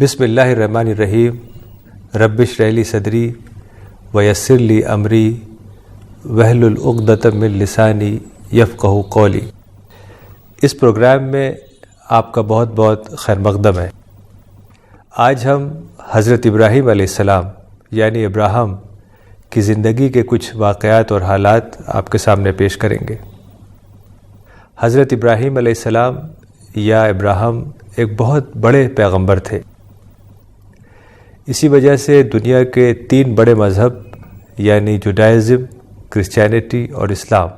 بسم اللہ الرحمن الرحیم رب اشرح لی صدری ویسر لی امری واحلل عقدۃ من لسانی یفقہوا قولی۔ اس پروگرام میں آپ کا بہت بہت خیر مقدم ہے۔ آج ہم حضرت ابراہیم علیہ السلام یعنی ابراہم کی زندگی کے کچھ واقعات اور حالات آپ کے سامنے پیش کریں گے۔ حضرت ابراہیم علیہ السلام یا ابراہم ایک بہت بڑے پیغمبر تھے۔ اسی وجہ سے دنیا کے 3 بڑے مذہب یعنی جوڈائزم، کرسچینٹی اور اسلام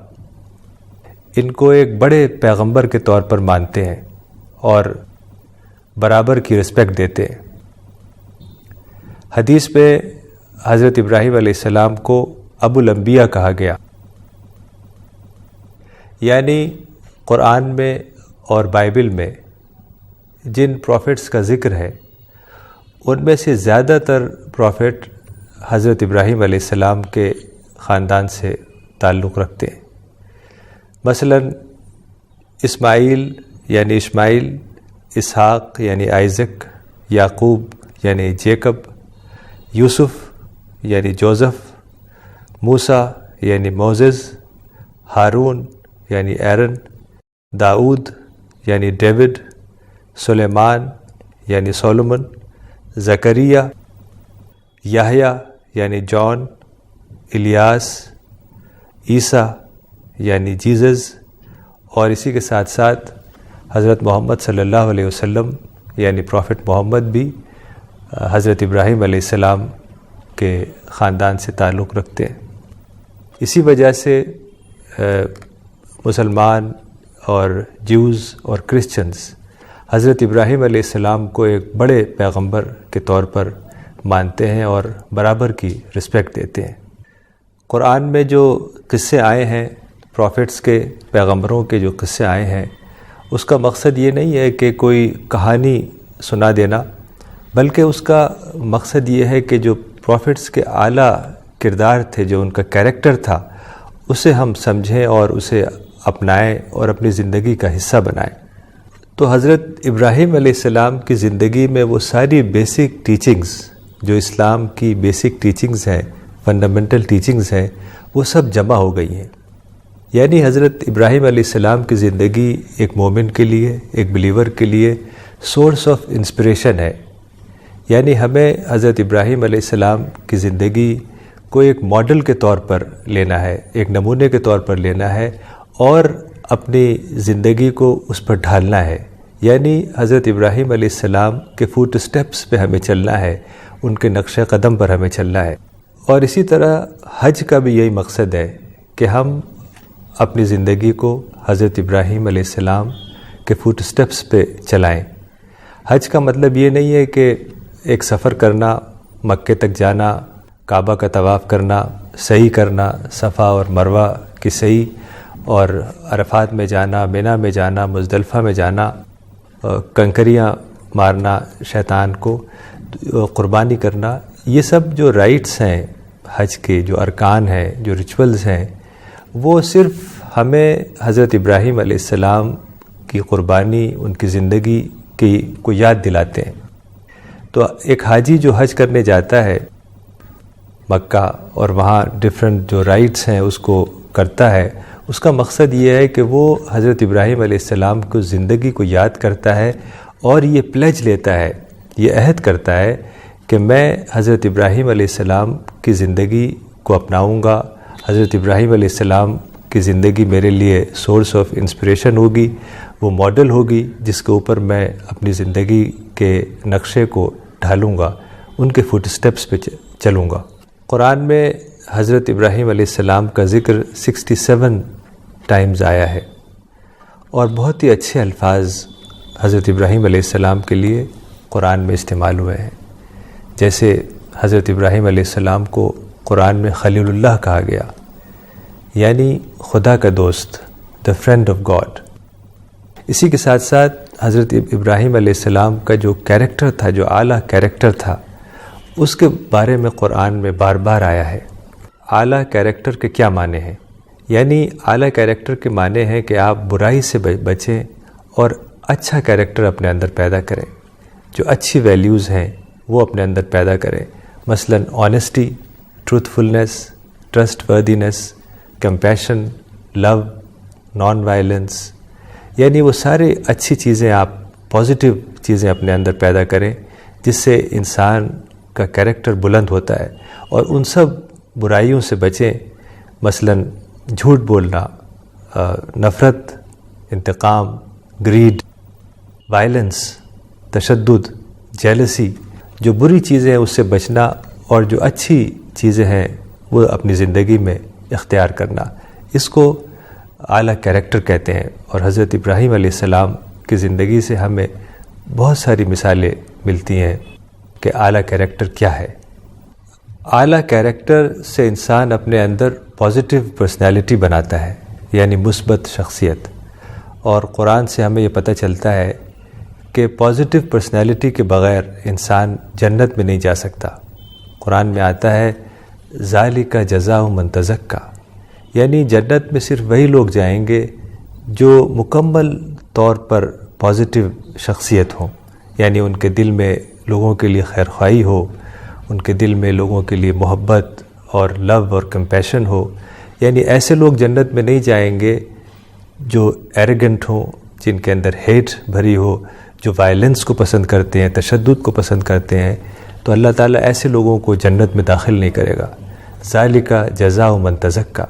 ان کو ایک بڑے پیغمبر کے طور پر مانتے ہیں اور برابر کی رسپیکٹ دیتے ہیں۔ حدیث میں حضرت ابراہیم علیہ السلام کو ابو الانبیاء کہا گیا، یعنی قرآن میں اور بائبل میں جن پروفٹس کا ذکر ہے ان میں سے زیادہ تر پروفٹ حضرت ابراہیم علیہ السلام کے خاندان سے تعلق رکھتے ہیں۔ مثلا اسماعیل یعنی اسماعیل، اسحاق یعنی آئزک، یعقوب یعنی جیکب، یوسف یعنی جوزف، موسیٰ یعنی موزز، ہارون یعنی ایرن، داؤد یعنی ڈیوڈ، سلیمان یعنی سولومن، زکریا، یحییٰ یعنی جان، الیاس، عیسیٰ یعنی جیزس، اور اسی کے ساتھ ساتھ حضرت محمد صلی اللہ علیہ وسلم یعنی پروفٹ محمد بھی حضرت ابراہیم علیہ السلام کے خاندان سے تعلق رکھتے ہیں۔ اسی وجہ سے مسلمان اور جیوز اور کرسچنز حضرت ابراہیم علیہ السلام کو ایک بڑے پیغمبر کے طور پر مانتے ہیں اور برابر کی رسپیکٹ دیتے ہیں۔ قرآن میں جو قصے آئے ہیں، پروفٹس کے، پیغمبروں کے جو قصے آئے ہیں، اس کا مقصد یہ نہیں ہے کہ کوئی کہانی سنا دینا، بلکہ اس کا مقصد یہ ہے کہ جو پروفٹس کے اعلیٰ کردار تھے، جو ان کا کیریکٹر تھا، اسے ہم سمجھیں اور اسے اپنائیں اور اپنی زندگی کا حصہ بنائیں۔ تو حضرت ابراہیم علیہ السلام کی زندگی میں وہ ساری بیسک ٹیچنگز جو اسلام کی بیسک ٹیچنگز ہیں، فنڈامنٹل ٹیچنگز ہیں، وہ سب جمع ہو گئی ہیں۔ یعنی حضرت ابراہیم علیہ السلام کی زندگی ایک مومن کے لیے، ایک بلیور کے لیے سورس آف انسپریشن ہے۔ یعنی ہمیں حضرت ابراہیم علیہ السلام کی زندگی کو ایک ماڈل کے طور پر لینا ہے، ایک نمونے کے طور پر لینا ہے اور اپنی زندگی کو اس پر ڈھالنا ہے۔ یعنی حضرت ابراہیم علیہ السلام کے فوٹ سٹیپس پہ ہمیں چلنا ہے، ان کے نقش قدم پر ہمیں چلنا ہے۔ اور اسی طرح حج کا بھی یہی مقصد ہے کہ ہم اپنی زندگی کو حضرت ابراہیم علیہ السلام کے فوٹ سٹیپس پہ چلائیں۔ حج کا مطلب یہ نہیں ہے کہ ایک سفر کرنا، مکے تک جانا، کعبہ کا طواف کرنا، سعی کرنا، صفا اور مروہ کی سعی، اور عرفات میں جانا، مینا میں جانا، مزدلفہ میں جانا، کنکریاں مارنا شیطان کو، قربانی کرنا، یہ سب جو رائٹس ہیں حج کے، جو ارکان ہیں، جو ریچولز ہیں، وہ صرف ہمیں حضرت ابراہیم علیہ السلام کی قربانی، ان کی زندگی کو یاد دلاتے ہیں۔ تو ایک حاجی جو حج کرنے جاتا ہے مکہ اور وہاں ڈیفرنٹ جو رائٹس ہیں اس کو کرتا ہے، اس کا مقصد یہ ہے کہ وہ حضرت ابراہیم علیہ السلام کو زندگی کو یاد کرتا ہے اور یہ پلیج لیتا ہے، یہ عہد کرتا ہے کہ میں حضرت ابراہیم علیہ السلام کی زندگی کو اپناؤں گا۔ حضرت ابراہیم علیہ السلام کی زندگی میرے لیے سورس آف انسپریشن ہوگی، وہ ماڈل ہوگی جس کے اوپر میں اپنی زندگی کے نقشے کو ڈھالوں گا، ان کے فوٹ سٹیپس پہ چلوں گا۔ قرآن میں حضرت ابراہیم علیہ السلام کا ذکر 67 ٹائمز آیا ہے، اور بہت ہی اچھے الفاظ حضرت ابراہیم علیہ السلام کے لیے قرآن میں استعمال ہوئے ہیں۔ جیسے حضرت ابراہیم علیہ السلام کو قرآن میں خلیل اللہ کہا گیا، یعنی خدا کا دوست، دا فرینڈ آف گاڈ۔ اسی کے ساتھ ساتھ حضرت ابراہیم علیہ السلام کا جو کیریکٹر تھا، جو اعلیٰ کیریکٹر تھا، اس کے بارے میں قرآن میں بار بار آیا ہے۔ اعلیٰ کیریکٹر کے کیا معنی ہیں؟ یعنی اعلیٰ کیریکٹر کے معنی ہیں کہ آپ برائی سے بچیں اور اچھا کیریکٹر اپنے اندر پیدا کریں۔ جو اچھی ویلیوز ہیں وہ اپنے اندر پیدا کریں، مثلاً آنیسٹی، ٹروتھفلنس، ٹرسٹ وردینس، کمپیشن، لو، نان وائلنس، یعنی وہ سارے اچھی چیزیں آپ پازیٹیو چیزیں اپنے اندر پیدا کریں جس سے انسان کا کیریکٹر بلند ہوتا ہے، اور ان سب برائیوں سے بچیں، مثلاً جھوٹ بولنا، نفرت، انتقام، گریڈ، وائلنس، تشدد، جیلسی، جو بری چیزیں ہیں اس سے بچنا، اور جو اچھی چیزیں ہیں وہ اپنی زندگی میں اختیار کرنا، اس کو اعلیٰ کیریکٹر کہتے ہیں۔ اور حضرت ابراہیم علیہ السلام کی زندگی سے ہمیں بہت ساری مثالیں ملتی ہیں کہ اعلیٰ کیریکٹر کیا ہے۔ اعلیٰ کیریکٹر سے انسان اپنے اندر پازیٹیو پرسنالٹی بناتا ہے، یعنی مثبت شخصیت، اور قرآن سے ہمیں یہ پتہ چلتا ہے کہ پازیٹیو پرسنالٹی کے بغیر انسان جنت میں نہیں جا سکتا۔ قرآن میں آتا ہے ذالک جزاء من تزکیٰ، یعنی جنت میں صرف وہی لوگ جائیں گے جو مکمل طور پر پازیٹیو شخصیت ہوں، یعنی ان کے دل میں لوگوں کے لیے خیرخواہی ہو، ان کے دل میں لوگوں کے لیے محبت اور لو اور کمپیشن ہو۔ یعنی ایسے لوگ جنت میں نہیں جائیں گے جو ایروگنٹ ہوں، جن کے اندر ہیٹ بھری ہو، جو وائلنس کو پسند کرتے ہیں، تشدد کو پسند کرتے ہیں، تو اللہ تعالیٰ ایسے لوگوں کو جنت میں داخل نہیں کرے گا۔ ذالک جزاء من تزکیٰ،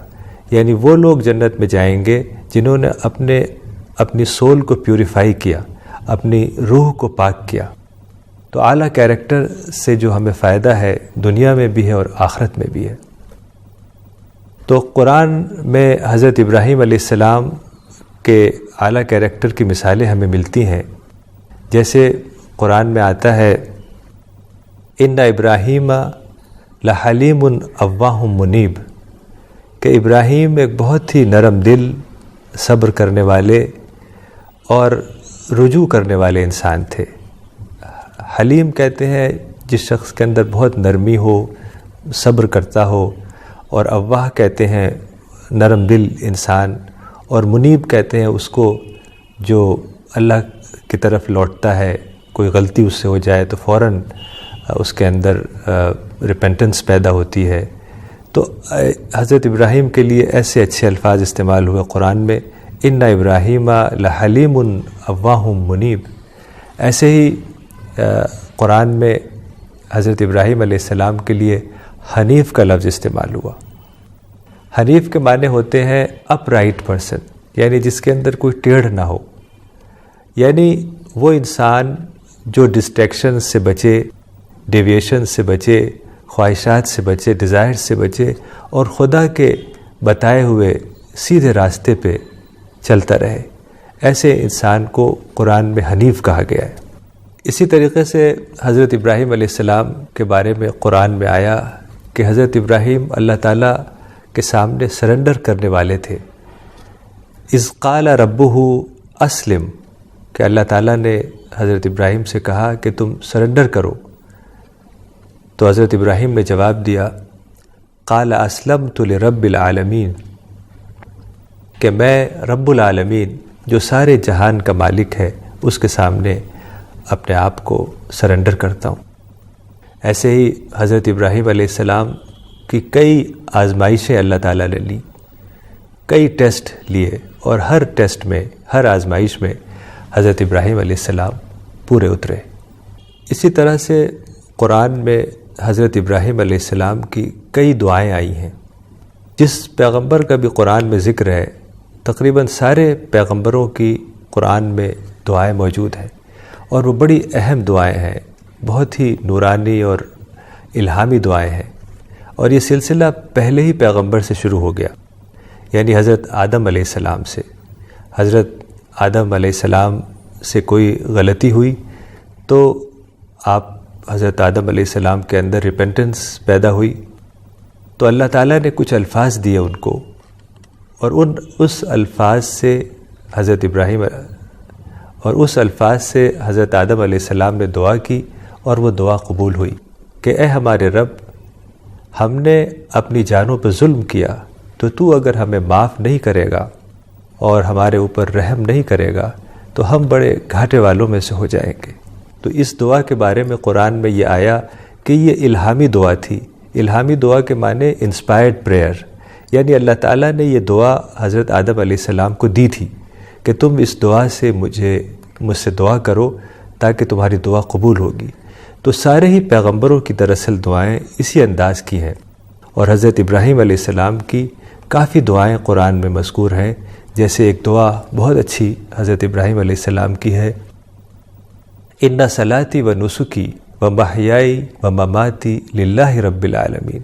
یعنی وہ لوگ جنت میں جائیں گے جنہوں نے اپنی سول کو پیوریفائی کیا، اپنی روح کو پاک کیا۔ تو اعلیٰ کیریکٹر سے جو ہمیں فائدہ ہے دنیا میں بھی ہے اور آخرت میں بھی ہے۔ تو قرآن میں حضرت ابراہیم علیہ السلام کے اعلیٰ کیریکٹر کی مثالیں ہمیں ملتی ہیں، جیسے قرآن میں آتا ہے ان ابراہیم لحلیم اواہ منیب، کہ ابراہیم ایک بہت ہی نرم دل، صبر کرنے والے اور رجوع کرنے والے انسان تھے۔ حلیم کہتے ہیں جس شخص کے اندر بہت نرمی ہو، صبر کرتا ہو، اور اواہ کہتے ہیں نرم دل انسان، اور منیب کہتے ہیں اس کو جو اللہ کی طرف لوٹتا ہے، کوئی غلطی اس سے ہو جائے تو فوراً اس کے اندر ریپینٹنس پیدا ہوتی ہے۔ تو حضرت ابراہیم کے لیے ایسے اچھے الفاظ استعمال ہوئے قرآن میں، ان ابراہیم لحلیم اواہ منیب۔ ایسے ہی قرآن میں حضرت ابراہیم علیہ السلام کے لیے حنیف کا لفظ استعمال ہوا۔ حنیف کے معنی ہوتے ہیں اپ رائٹ پرسن، یعنی جس کے اندر کوئی ٹیڑھ نہ ہو، یعنی وہ انسان جو ڈسٹریکشن سے بچے، ڈیویشن سے بچے، خواہشات سے بچے، ڈیزائر سے بچے، اور خدا کے بتائے ہوئے سیدھے راستے پہ چلتا رہے، ایسے انسان کو قرآن میں حنیف کہا گیا ہے۔ اسی طریقے سے حضرت ابراہیم علیہ السلام کے بارے میں قرآن میں آیا کہ حضرت ابراہیم اللہ تعالیٰ کے سامنے سرنڈر کرنے والے تھے۔ اذ قال ربہ اسلم، کہ اللہ تعالیٰ نے حضرت ابراہیم سے کہا کہ تم سرنڈر کرو، تو حضرت ابراہیم نے جواب دیا قال اسلمت لرب العالمین، کہ میں رب العالمین جو سارے جہان کا مالک ہے اس کے سامنے اپنے آپ کو سرنڈر کرتا ہوں۔ ایسے ہی حضرت ابراہیم علیہ السلام کی کئی آزمائشیں اللہ تعالیٰ نے لی، کئی ٹیسٹ لیے، اور ہر ٹیسٹ میں، ہر آزمائش میں حضرت ابراہیم علیہ السلام پورے اترے۔ اسی طرح سے قرآن میں حضرت ابراہیم علیہ السلام کی کئی دعائیں آئی ہیں۔ جس پیغمبر کا بھی قرآن میں ذکر ہے، تقریباً سارے پیغمبروں کی قرآن میں دعائیں موجود ہیں، اور وہ بڑی اہم دعائیں ہیں، بہت ہی نورانی اور الہامی دعائیں ہیں، اور یہ سلسلہ پہلے ہی پیغمبر سے شروع ہو گیا، یعنی حضرت آدم علیہ السلام سے۔ حضرت آدم علیہ السلام سے کوئی غلطی ہوئی تو حضرت آدم علیہ السلام کے اندر ریپینٹنس پیدا ہوئی، تو اللہ تعالیٰ نے کچھ الفاظ دیے ان کو، اور اس الفاظ سے حضرت ابراہیم اور اس الفاظ سے حضرت آدم علیہ السلام نے دعا کی، اور وہ دعا قبول ہوئی کہ اے ہمارے رب، ہم نے اپنی جانوں پہ ظلم کیا، تو اگر ہمیں معاف نہیں کرے گا اور ہمارے اوپر رحم نہیں کرے گا تو ہم بڑے گھاٹے والوں میں سے ہو جائیں گے۔ تو اس دعا کے بارے میں قرآن میں یہ آیا کہ یہ الہامی دعا تھی. الہامی دعا کے معنی انسپائرڈ پریئر، یعنی اللہ تعالیٰ نے یہ دعا حضرت آدم علیہ السلام کو دی تھی کہ تم اس دعا سے مجھ سے دعا کرو تاکہ تمہاری دعا قبول ہوگی. تو سارے ہی پیغمبروں کی دراصل دعائیں اسی انداز کی ہیں، اور حضرت ابراہیم علیہ السلام کی کافی دعائیں قرآن میں مذکور ہیں. جیسے ایک دعا بہت اچھی حضرت ابراہیم علیہ السلام کی ہے، ان صلاتی و نسکی و محیائی و مماتی للہ رب العالمین،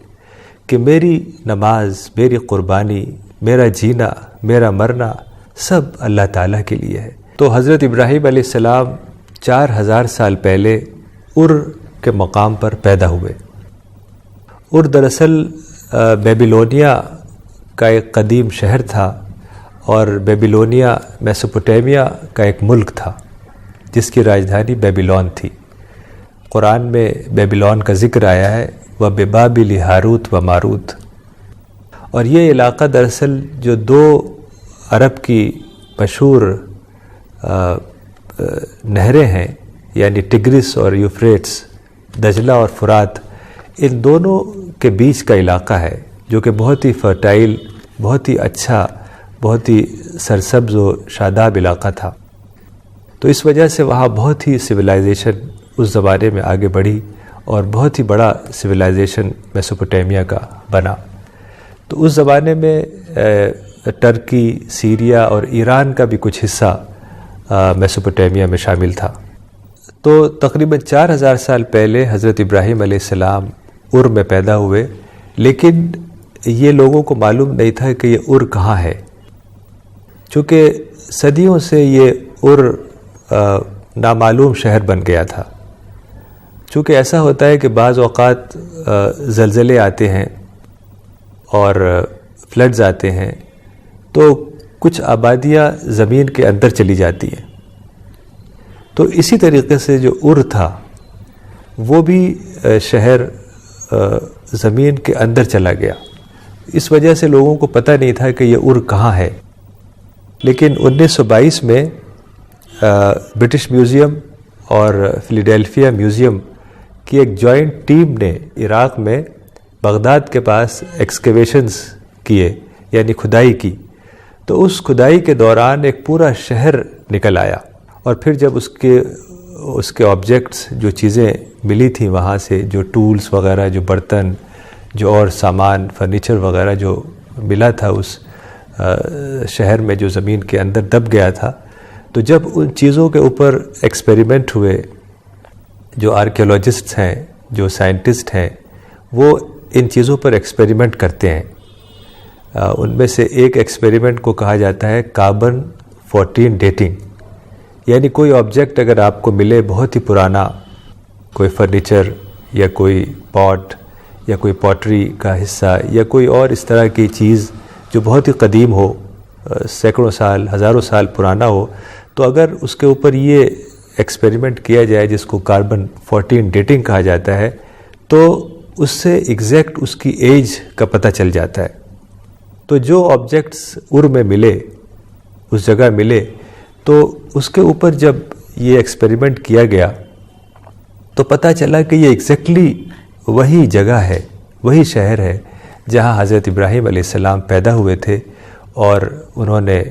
کہ میری نماز، میری قربانی، میرا جینا، میرا مرنا سب اللہ تعالیٰ کے لیے ہے. تو حضرت ابراہیم علیہ السلام 4000 سال پہلے کے مقام پر پیدا ہوئے. دراصل بیبیلونیا کا ایک قدیم شہر تھا، اور بیبیلونیا میسوپوٹیمیا کا ایک ملک تھا جس کی راجدھانی بیبیلون تھی. قرآن میں بیبیلون کا ذکر آیا ہے، وَبِبَابِلِ ہاروت و ماروت. اور یہ علاقہ دراصل جو 2 عرب کی مشہور نہریں ہیں، یعنی ٹگرس اور یوفریٹس، دجلہ اور فرات، ان دونوں کے بیچ کا علاقہ ہے، جو کہ بہت ہی فرٹائل، بہت ہی اچھا، بہت ہی سرسبز و شاداب علاقہ تھا. تو اس وجہ سے وہاں بہت ہی سویلائزیشن اس زمانے میں آگے بڑھی، اور بہت ہی بڑا سویلائزیشن میسوپوٹیمیا کا بنا. تو اس زمانے میں ٹرکی، سیریا اور ایران کا بھی کچھ حصہ میسوپوٹیمیا میں شامل تھا. تو تقریباً 4000 سال پہلے حضرت ابراہیم علیہ السلام میں پیدا ہوئے، لیکن یہ لوگوں کو معلوم نہیں تھا کہ یہ کہاں ہے، چونکہ صدیوں سے یہ نامعلوم شہر بن گیا تھا. چونکہ ایسا ہوتا ہے کہ بعض اوقات زلزلے آتے ہیں اور فلڈز آتے ہیں، تو کچھ آبادیاں زمین کے اندر چلی جاتی ہیں. تو اسی طریقے سے جو تھا وہ بھی شہر زمین کے اندر چلا گیا. اس وجہ سے لوگوں کو پتہ نہیں تھا کہ یہ کہاں ہے. لیکن 1922 میں برٹش میوزیم اور فلیڈیلفیا میوزیم کی ایک جوائنٹ ٹیم نے عراق میں بغداد کے پاس ایکسکیویشنز کیے، یعنی کھدائی کی. تو اس کھدائی کے دوران ایک پورا شہر نکل آیا، اور پھر جب اس کے آبجیکٹس، جو چیزیں ملی تھیں وہاں سے، جو ٹولز وغیرہ، جو برتن، جو اور سامان، فرنیچر وغیرہ جو ملا تھا اس شہر میں جو زمین کے اندر دب گیا تھا، تو جب ان چیزوں کے اوپر ایکسپیریمنٹ ہوئے، جو آرکیولوجسٹس ہیں، جو سائنٹسٹ ہیں، وہ ان چیزوں پر ایکسپیریمنٹ کرتے ہیں. ان میں سے ایک ایکسپیریمنٹ کو کہا جاتا ہے کاربن 14 ڈیٹنگ. یعنی کوئی آبجیکٹ اگر آپ کو ملے بہت ہی پرانا، کوئی فرنیچر یا کوئی پاٹ یا کوئی پوٹری کا حصہ یا کوئی اور اس طرح کی چیز جو بہت ہی قدیم ہو، سینکڑوں سال، ہزاروں سال پرانا ہو، تو اگر اس کے اوپر یہ ایکسپیریمنٹ کیا جائے جس کو کاربن 14 ڈیٹنگ کہا جاتا ہے، تو اس سے ایگزیکٹ اس کی ایج کا پتہ چل جاتا ہے. تو جو آبجیکٹس میں ملے، اس جگہ ملے، تو اس کے اوپر جب یہ ایکسپیریمنٹ کیا گیا تو پتہ چلا کہ یہ ایگزیکٹلی وہی جگہ ہے، وہی شہر ہے جہاں حضرت ابراہیم علیہ السلام پیدا ہوئے تھے، اور انہوں نے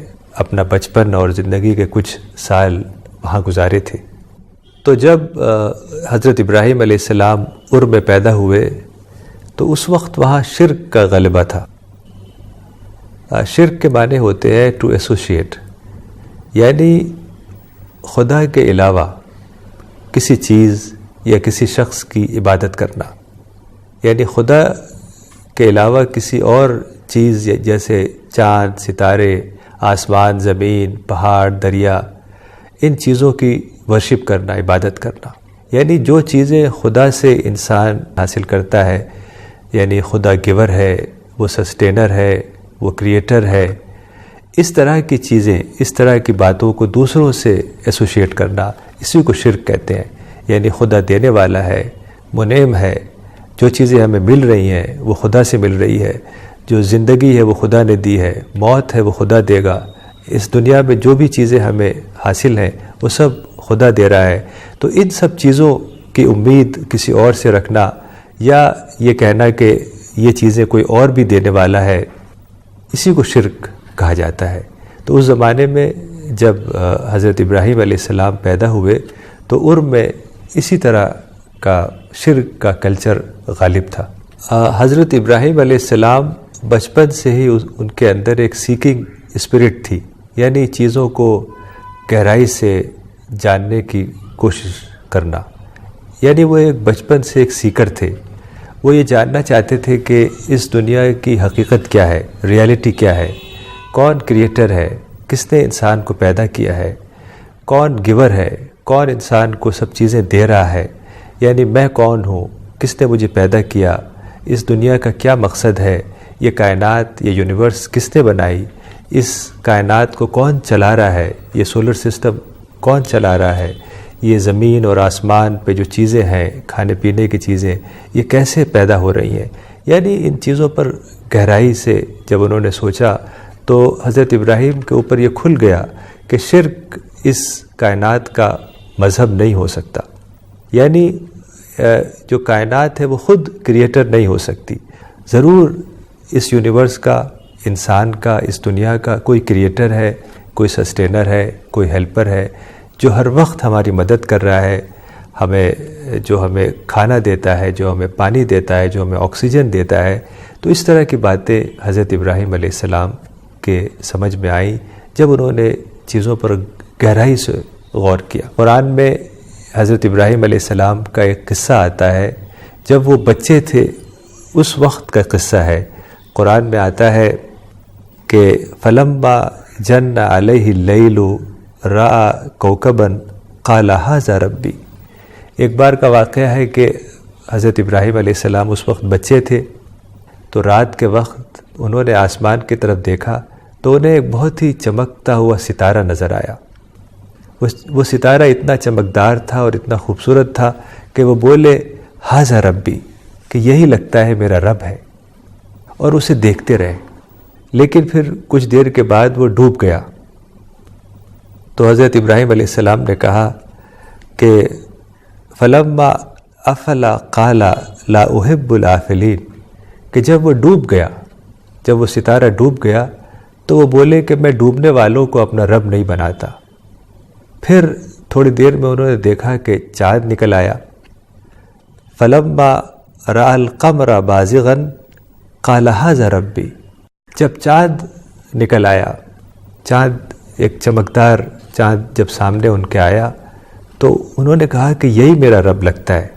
اپنا بچپن اور زندگی کے کچھ سال وہاں گزارے تھے. تو جب حضرت ابراہیم علیہ السلام میں پیدا ہوئے تو اس وقت وہاں شرک کا غلبہ تھا. شرک کے معنی ہوتے ہیں ٹو ایسوشیٹ، یعنی خدا کے علاوہ کسی چیز یا کسی شخص کی عبادت کرنا. یعنی خدا کے علاوہ کسی اور چیز جیسے چاند، ستارے، آسمان، زمین، پہاڑ، دریا، ان چیزوں کی ورشپ کرنا، عبادت کرنا. یعنی جو چیزیں خدا سے انسان حاصل کرتا ہے، یعنی خدا گیور ہے، وہ سسٹینر ہے، وہ کریٹر ہے، اس طرح کی چیزیں، اس طرح کی باتوں کو دوسروں سے ایسوشیٹ کرنا، اسی کو شرک کہتے ہیں. یعنی خدا دینے والا ہے، منعم ہے، جو چیزیں ہمیں مل رہی ہیں وہ خدا سے مل رہی ہے، جو زندگی ہے وہ خدا نے دی ہے، موت ہے وہ خدا دے گا. اس دنیا میں جو بھی چیزیں ہمیں حاصل ہیں وہ سب خدا دے رہا ہے، تو ان سب چیزوں کی امید کسی اور سے رکھنا یا یہ کہنا کہ یہ چیزیں کوئی اور بھی دینے والا ہے، اسی کو شرک کہا جاتا ہے۔ تو اس زمانے میں جب حضرت ابراہیم علیہ السلام پیدا ہوئے تو عرب میں اسی طرح کا شرک کا کلچر غالب تھا۔ حضرت ابراہیم علیہ السلام بچپن سے ہی ان کے اندر ایک سیکنگ اسپرٹ تھی، یعنی چیزوں کو گہرائی سے جاننے کی کوشش کرنا، یعنی وہ ایک بچپن سے ایک سیکر تھے۔ وہ یہ جاننا چاہتے تھے کہ اس دنیا کی حقیقت کیا ہے، ریالٹی کیا ہے، کون کریٹر ہے، کس نے انسان کو پیدا کیا ہے، کون گیور ہے، کون انسان کو سب چیزیں دے رہا ہے، یعنی میں کون ہوں، کس نے مجھے پیدا کیا، اس دنیا کا کیا مقصد ہے، یہ کائنات، یہ یونیورس کس نے بنائی، اس کائنات کو کون چلا رہا ہے، یہ سولر سسٹم کون چلا رہا ہے، یہ زمین اور آسمان پہ جو چیزیں ہیں، کھانے پینے کی چیزیں، یہ کیسے پیدا ہو رہی ہیں۔ یعنی ان چیزوں پر گہرائی سے جب انہوں نے سوچا تو حضرت ابراہیم کے اوپر یہ کھل گیا کہ شرک اس کائنات کا مذہب نہیں ہو سکتا، یعنی جو کائنات ہے وہ خود کریٹر نہیں ہو سکتی، ضرور اس یونیورس کا، انسان کا، اس دنیا کا کوئی کریٹر ہے، کوئی سسٹینر ہے، کوئی ہیلپر ہے جو ہر وقت ہماری مدد کر رہا ہے، جو ہمیں کھانا دیتا ہے، جو ہمیں پانی دیتا ہے، جو ہمیں آکسیجن دیتا ہے۔ تو اس طرح کی باتیں حضرت ابراہیم علیہ السلام کے سمجھ میں آئیں جب انہوں نے چیزوں پر گہرائی سے غور کیا۔ قرآن میں حضرت ابراہیم علیہ السلام کا ایک قصہ آتا ہے، جب وہ بچے تھے اس وقت کا قصہ ہے۔ قرآن میں آتا ہے کہ فلما جن علیہ اللیل رأى کوکبا قال ھذا ربی۔ ایک بار کا واقعہ ہے کہ حضرت ابراہیم علیہ السلام اس وقت بچے تھے، تو رات کے وقت انہوں نے آسمان کی طرف دیکھا تو انہیں ایک بہت ہی چمکتا ہوا ستارہ نظر آیا۔ وہ ستارہ اتنا چمکدار تھا اور اتنا خوبصورت تھا کہ وہ بولے ھذا ربی، کہ یہی لگتا ہے میرا رب ہے، اور اسے دیکھتے رہے۔ لیکن پھر کچھ دیر کے بعد وہ ڈوب گیا۔ تو حضرت ابراہیم علیہ السلام نے کہا کہ فلما افل قال لا احب الافلین، کہ جب وہ ڈوب گیا، جب وہ ستارہ ڈوب گیا تو وہ بولے کہ میں ڈوبنے والوں کو اپنا رب نہیں بناتا۔ پھر تھوڑی دیر میں انہوں نے دیکھا کہ چاند نکل آیا۔ فلما رأى القمر بازغا قال ھذا ربی، جب چاند نکل آیا، چاند ایک چمکدار چاند جب سامنے ان کے آیا تو انہوں نے کہا کہ یہی میرا رب لگتا ہے۔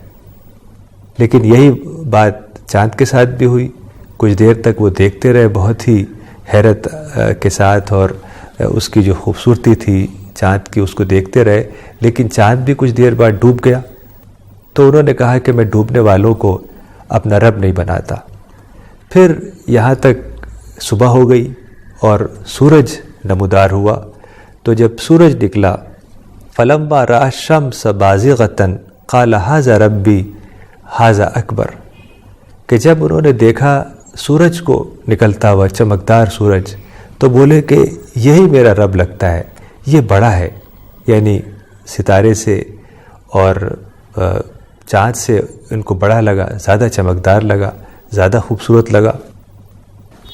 لیکن یہی بات چاند کے ساتھ بھی ہوئی، کچھ دیر تک وہ دیکھتے رہے بہت ہی حیرت کے ساتھ، اور اس کی جو خوبصورتی تھی چاند کی اس کو دیکھتے رہے، لیکن چاند بھی کچھ دیر بعد ڈوب گیا۔ تو انہوں نے کہا کہ میں ڈوبنے والوں کو اپنا رب نہیں بناتا۔ پھر یہاں تک صبح ہو گئی اور سورج نمودار ہوا۔ تو جب سورج نکلا فلما رأى الشمس بازغة قال ھذا ربی ھذا اکبر، کہ جب انہوں نے دیکھا سورج کو نکلتا ہوا، چمکدار سورج، تو بولے کہ یہی میرا رب لگتا ہے، یہ بڑا ہے، یعنی ستارے سے اور چاند سے ان کو بڑا لگا، زیادہ چمکدار لگا، زیادہ خوبصورت لگا۔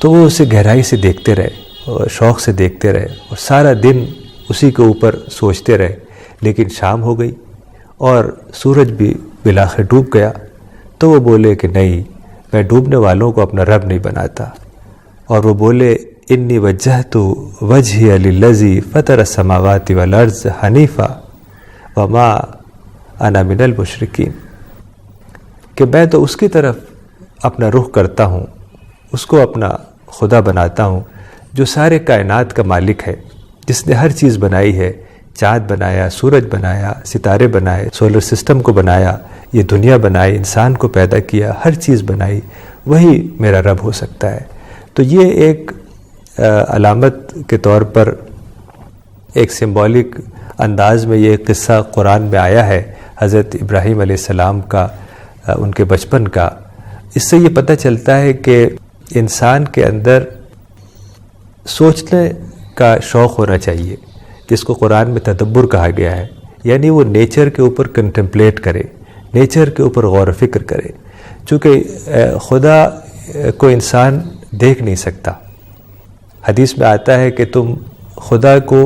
تو وہ اسے گہرائی سے دیکھتے رہے اور شوق سے دیکھتے رہے، اور سارا دن اسی کے اوپر سوچتے رہے۔ لیکن شام ہو گئی اور سورج بھی بالآخر ڈوب گیا۔ تو وہ بولے کہ نہیں، میں ڈوبنے والوں کو اپنا رب نہیں بناتا، اور وہ بولے انی وجہت وجہی للذی فطر السماوات والارض حنیفا وما انا من المشرکین، کہ میں تو اس کی طرف اپنا رخ کرتا ہوں، اس کو اپنا خدا بناتا ہوں جو سارے کائنات کا مالک ہے، جس نے ہر چیز بنائی ہے، چاند بنایا، سورج بنایا، ستارے بنائے، سولر سسٹم کو بنایا، یہ دنیا بنائی، انسان کو پیدا کیا، ہر چیز بنائی، وہی میرا رب ہو سکتا ہے۔ تو یہ ایک علامت کے طور پر ایک سمبولک انداز میں یہ قصہ قرآن میں آیا ہے حضرت ابراہیم علیہ السلام کا، ان کے بچپن کا۔ اس سے یہ پتہ چلتا ہے کہ انسان کے اندر سوچنے کا شوق ہونا چاہیے، جس کو قرآن میں تدبر کہا گیا ہے، یعنی وہ نیچر کے اوپر کنٹمپلیٹ کرے، نیچر کے اوپر غور و فکر کرے، چونکہ خدا کو انسان دیکھ نہیں سکتا۔ حدیث میں آتا ہے کہ تم خدا کو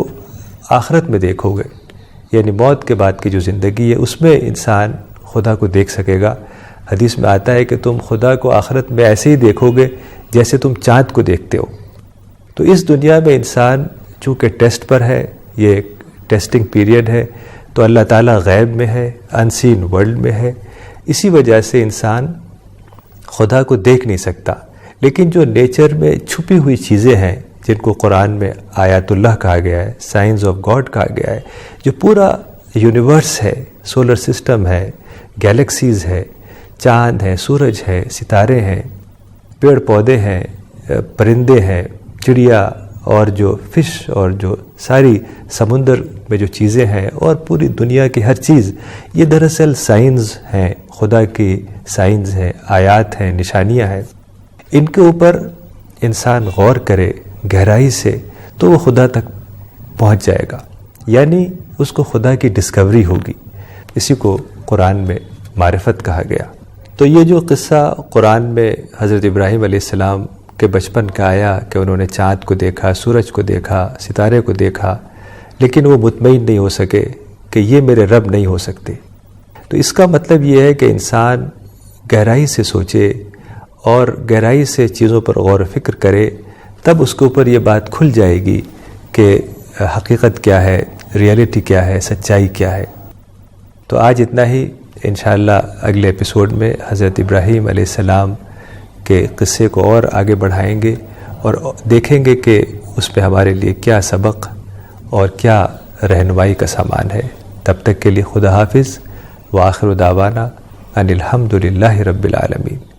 آخرت میں دیکھو گے، یعنی موت کے بعد کی جو زندگی ہے اس میں انسان خدا کو دیکھ سکے گا۔ حدیث میں آتا ہے کہ تم خدا کو آخرت میں ایسے ہی دیکھو گے جیسے تم چاند کو دیکھتے ہو۔ تو اس دنیا میں انسان چونکہ ٹیسٹ پر ہے، یہ ٹیسٹنگ پیریڈ ہے، تو اللہ تعالیٰ غیب میں ہے، انسین ورلڈ میں ہے، اسی وجہ سے انسان خدا کو دیکھ نہیں سکتا۔ لیکن جو نیچر میں چھپی ہوئی چیزیں ہیں جن کو قرآن میں آیات اللہ کہا گیا ہے، سائنز آف گاڈ کہا گیا ہے، جو پورا یونیورس ہے، سولر سسٹم ہے، گیلیکسیز ہے، چاند ہے، سورج ہے، ستارے ہیں، پیڑ پودے ہیں، پرندے ہیں، چڑیا، اور جو فش اور جو ساری سمندر میں جو چیزیں ہیں اور پوری دنیا کی ہر چیز، یہ دراصل سائنز ہیں، خدا کی سائنز ہیں، آیات ہیں، نشانیاں ہیں۔ ان کے اوپر انسان غور کرے گہرائی سے تو وہ خدا تک پہنچ جائے گا، یعنی اس کو خدا کی ڈسکوری ہوگی۔ اسی کو قرآن میں معرفت کہا گیا۔ تو یہ جو قصہ قرآن میں حضرت ابراہیم علیہ السلام کے بچپن کا آیا کہ انہوں نے چاند کو دیکھا، سورج کو دیکھا، ستارے کو دیکھا، لیکن وہ مطمئن نہیں ہو سکے کہ یہ میرے رب نہیں ہو سکتے۔ تو اس کا مطلب یہ ہے کہ انسان گہرائی سے سوچے اور گہرائی سے چیزوں پر غور و فکر کرے، تب اس کے اوپر یہ بات کھل جائے گی کہ حقیقت کیا ہے، ریئلٹی کیا ہے، سچائی کیا ہے۔ تو آج اتنا ہی، انشاءاللہ اگلے ایپیسوڈ میں حضرت ابراہیم علیہ السلام کے قصے کو اور آگے بڑھائیں گے اور دیکھیں گے کہ اس پہ ہمارے لیے کیا سبق اور کیا رہنمائی کا سامان ہے۔ تب تک کے لیے خدا حافظ، وآخر دعوانا ان الحمد للہ رب العالمین۔